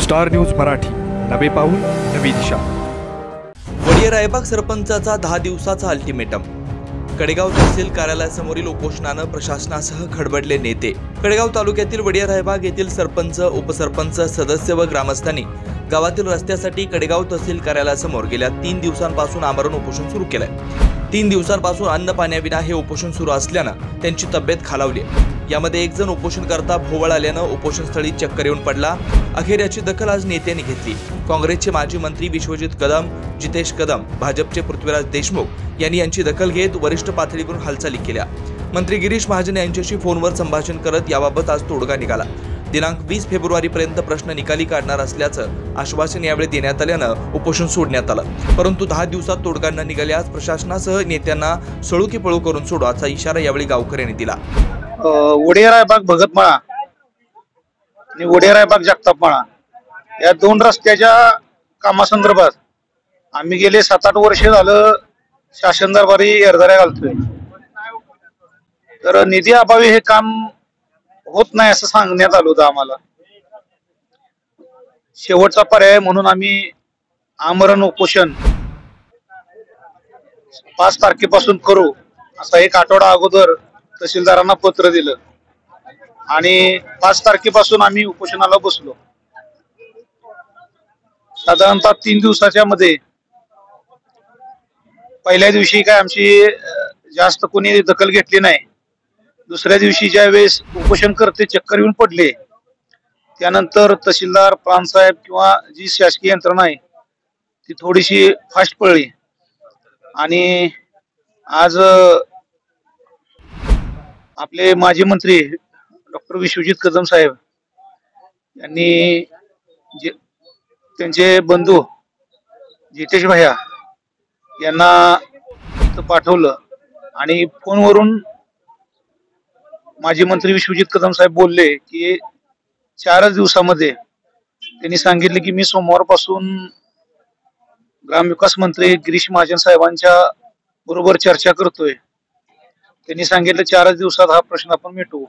Star news Marathi, नवे पाऊल नवी दिशा। वडिया रायबाग सरपंचाचा 10 दिवसाचा अल्टिमेटम। कडेगाव तहसील कार्यालयासमोरील उपोषणानं प्रशासनासह खडबडले नेते। कडेगाव तालुक्यातील वडिया रायबाग येथील सरपंच, उपसरपंच, सदस्य व ग्रामस्थांनी गावातील रस्त्यासाठी कडेगाव तहसील कार्यालयासमोर गेल्या 3 दिवसांपासून आमरण उपोषण सुरू केलंय। 3 दिवसांपासून अन्न पाण्याविना हे उपोषण सुरू असल्यानं त्यांची तब्येत खालावली। यामध्ये एक जण उपोषणकर्ता भोवळ आल्यानं उपोषणस्थळी चक्कर येऊन पडला। अखेर याची दखल आज नेत्यांनी घेतली। काँग्रेसचे माजी मंत्री विश्वजित कदम, जितेश कदम, भाजपचे पृथ्वीराज देशमुख यांनी यांची दखल घेत वरिष्ठ पातळीवरून हालचाली केल्या। मंत्री गिरीश महाजन यांच्याशी फोनवर संभाषण करत याबाबत आज तोडगा निघाला। दिनांक 20 फेब्रुवारीपर्यंत प्रश्न निकाली काढणार असल्याचं आश्वासन यावेळी देण्यात आल्यानं उपोषण सोडण्यात आलं। परंतु 10 दिवसात तोडगा न निघाल्यास प्रशासनासह नेत्यांना सळू की पळू करून सोडू असा इशारा यावेळी गावकऱ्यांनी दिला। वडिया रायबाग भगतमाळा आणि वडिया रायबाग जगतापमाळा या 2 रस्त्याच्या कामासंदर्भात आम्ही गेले 7-8 वर्ष झालं शासन दरबारी एरदाऱ्या घालतोय। तर निधी अभावी हे काम होत नाही असं सांगण्यात आलं होतं आम्हाला। शेवटचा पर्याय म्हणून आम्ही आमरण उपोषण 5 तारखेपासून करू असा एक आठवडा अगोदर तहसीलदारांना पत्र दिलं आणि 5 तारखेपासून आम्ही उपोषणाला बसलो। साधारणतः 3 दिवसाच्या मध्ये पहिल्या दिवशी काय आमची जास्त कोणी दखल घेतली नाही। दुसऱ्या दिवशी ज्या वेळेस उपोषण करते चक्कर येऊन पडले त्यानंतर तहसीलदार, प्रांतसाहेब किंवा जी शासकीय यंत्रणा आहे ती थोडीशी फास्ट पळली आणि आज आपले माजी मंत्री डॉक्टर विश्वजित कदम साहेब यांनी त्यांचे बंधू जितेश भैया यांना इथं पाठवलं आणि फोनवरून माजी मंत्री विश्वजित कदम साहेब बोलले की 4 दिवसामध्ये त्यांनी सांगितले की मी सोमवारपासून ग्रामविकास मंत्री गिरीश महाजन साहेबांच्या बरोबर चर्चा करतोय। त्यांनी सांगितलं 4 दिवसात हा प्रश्न आपण मिटवू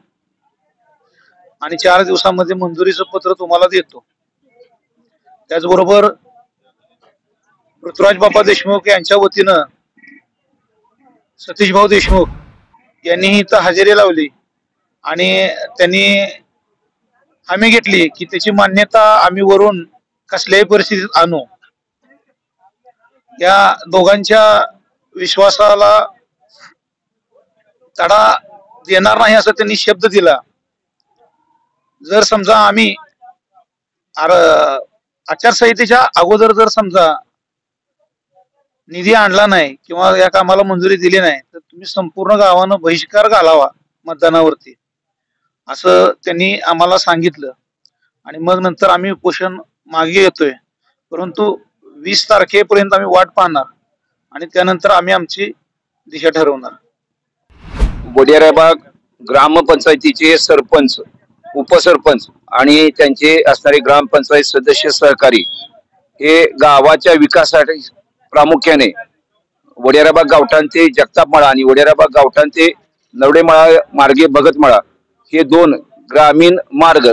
आणि 4 दिवसामध्ये मंजुरीचं पत्र तुम्हाला देतो। त्याचबरोबर पृथ्वीराज बापा देशमुख यांच्या वतीनं सतीश भाऊ देशमुख यांनी इथं हजेरी लावली आणि त्यांनी हमी घेतली की त्याची मान्यता आम्ही वरून कसल्याही परिस्थितीत आणू। या दोघांच्या विश्वासाला तडा देणार नाही असं त्यांनी शब्द दिला। जर समजा आम्ही आचारसंहितेच्या अगोदर जर समजा निधी आणला नाही किंवा या कामाला मंजुरी दिली नाही तर तुम्ही संपूर्ण गावानं बहिष्कार घालावा मतदानावरती असं त्यांनी आम्हाला सांगितलं आणि मग नंतर आम्ही उपोषण मागे येतोय। परंतु 20 तारखेपर्यंत आम्ही वाट पाहणार आणि त्यानंतर आम्ही आमची दिशा ठरवणार। वडिया रायबाग ग्रामपंचायतीचे सरपंच, उपसरपंच आणि त्यांचे असणारे ग्रामपंचायत सदस्य सहकारी हे गावाच्या विकासासाठी प्रामुख्याने वडिया रायबाग गावठाण ते जगतापमाळा आणि वडिया रायबाग गावठाण ते नवडेमाळा मार्गे भगतमाळा हे 2 ग्रामीण मार्ग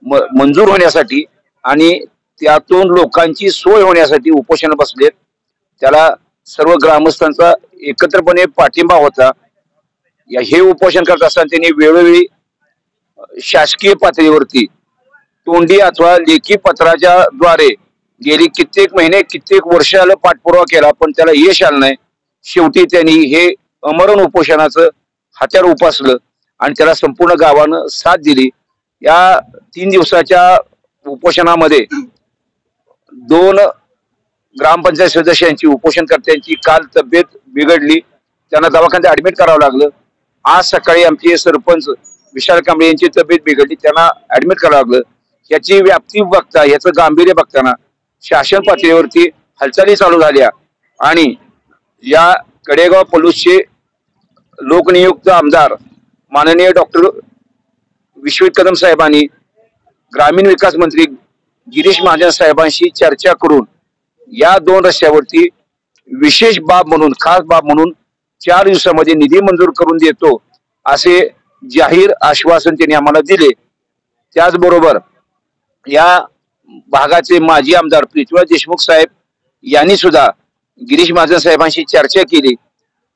मंजूर होण्यासाठी आणि त्यातून लोकांची सोय होण्यासाठी उपोषण बसलेत। त्याला सर्व ग्रामस्थांचा एकत्रपणे पाठिंबा होता। हे उपोषण करत असताना त्यांनी वेळोवेळी शासकीय पातळीवरती तोंडी अथवा लेखी पत्राच्या द्वारे गेली कित्येक महिने, कित्येक वर्षाला पाठपुरावा केला पण त्याला यश आलं नाही। शेवटी त्यांनी हे आमरण उपोषणाचं हत्यार उपासलं आणि त्याला संपूर्ण गावानं साथ दिली। या 3 दिवसाच्या उपोषणामध्ये 2 ग्रामपंचायत सदस्यांची, उपोषणकर्त्यांची काल तब्येत बिघडली, त्यांना दवाखान्यात ऍडमिट करावं लागलं। आज सकाळी आमचे सरपंच विशाल कांबळे यांची तब्येत बिघडली, त्यांना ऍडमिट करावं लागलं। याची व्याप्ती बघता, याचं गांभीर्य बघताना शासन पातळीवरती हालचाली चालू झाल्या आणि या कडेगाव पलूसचे लोकनियुक्त आमदार माननीय डॉक्टर विश्वजित कदम साहेबांनी ग्रामीण विकास मंत्री गिरीश महाजन साहेबांशी चर्चा करून या 2 रस्त्यावरती विशेष बाब म्हणून, खास बाब म्हणून 4 दिवसामध्ये निधी मंजूर करून देतो असे जाहीर आश्वासन त्यांनी आम्हाला दिले। त्याचबरोबर या भागाचे माजी आमदार पृथ्वीराज देशमुख साहेब यांनी सुद्धा गिरीश महाजन साहेबांशी चर्चा केली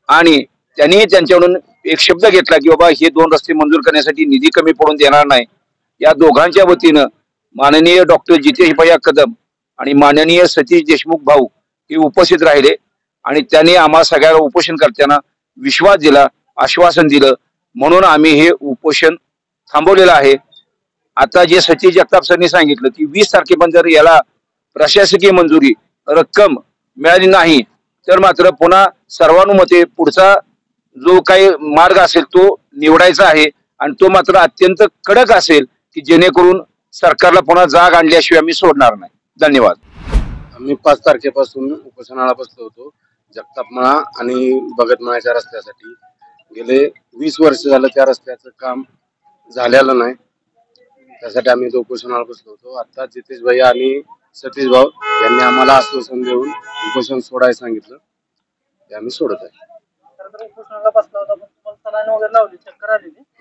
आणि त्यांनी त्यांच्याकडून एक शब्द घेतला की बाबा हे 2 रस्ते मंजूर करण्यासाठी निधी कमी पडून देणार नाही. या दोघांच्या वतीनं माननीय डॉक्टर जितेश भैया कदम आणि माननीय सतीश देशमुख भाऊ हे उपस्थित राहिले आणि त्यांनी आम्हा सगळ्या उपोषणकर्त्यांना विश्वास दिला, आश्वासन दिलं, म्हणून आम्ही हे उपोषण थांबवलेलं आहे. आता जे सतीश जगताप सरांनी सांगितलं की 20 तारखेपर्यंत जर याला प्रशासकीय मंजुरी रक्कम मिळाली नाही तर मात्र पुन्हा सर्वानुमते पुढचा जो काही मार्ग असेल तो निवडायचा आहे आणि तो मात्र अत्यंत कडक असेल की जेणेकरून सरकारला पुन्हा जाग आणल्याशिवाय आम्ही सोडणार नाही. धन्यवाद. आम्ही 5 तारखेपासून उपोषणाला बसलो होतो जगतापमळा आणि भगतमळ्याच्या रस्त्यासाठी. गेले 20 वर्ष झालं त्या रस्त्याचं काम झालेलं नाही, त्यासाठी आम्ही उपोषणाला बसलो होतो. आता जितेश भैया आणि सतीश भाऊ यांनी आम्हाला आश्वासन देऊन उपोषण सोडायला सांगितलं, ते आम्ही सोडत आहे.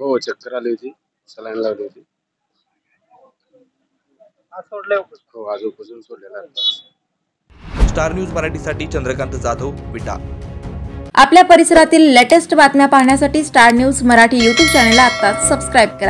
हो, चक्कर आली होती, सलाईन लावली होती. हो, आज उपोषण सोडलेलं आहे. स्टार न्यूज मराठीसाठी चंद्रकांत जाधव, विटा. आपल्या परिसरातील लेटेस्ट बातम्या पाहण्यासाठी स्टार न्यूज मराठी YouTube चॅनलला आता सबस्क्राईब करा.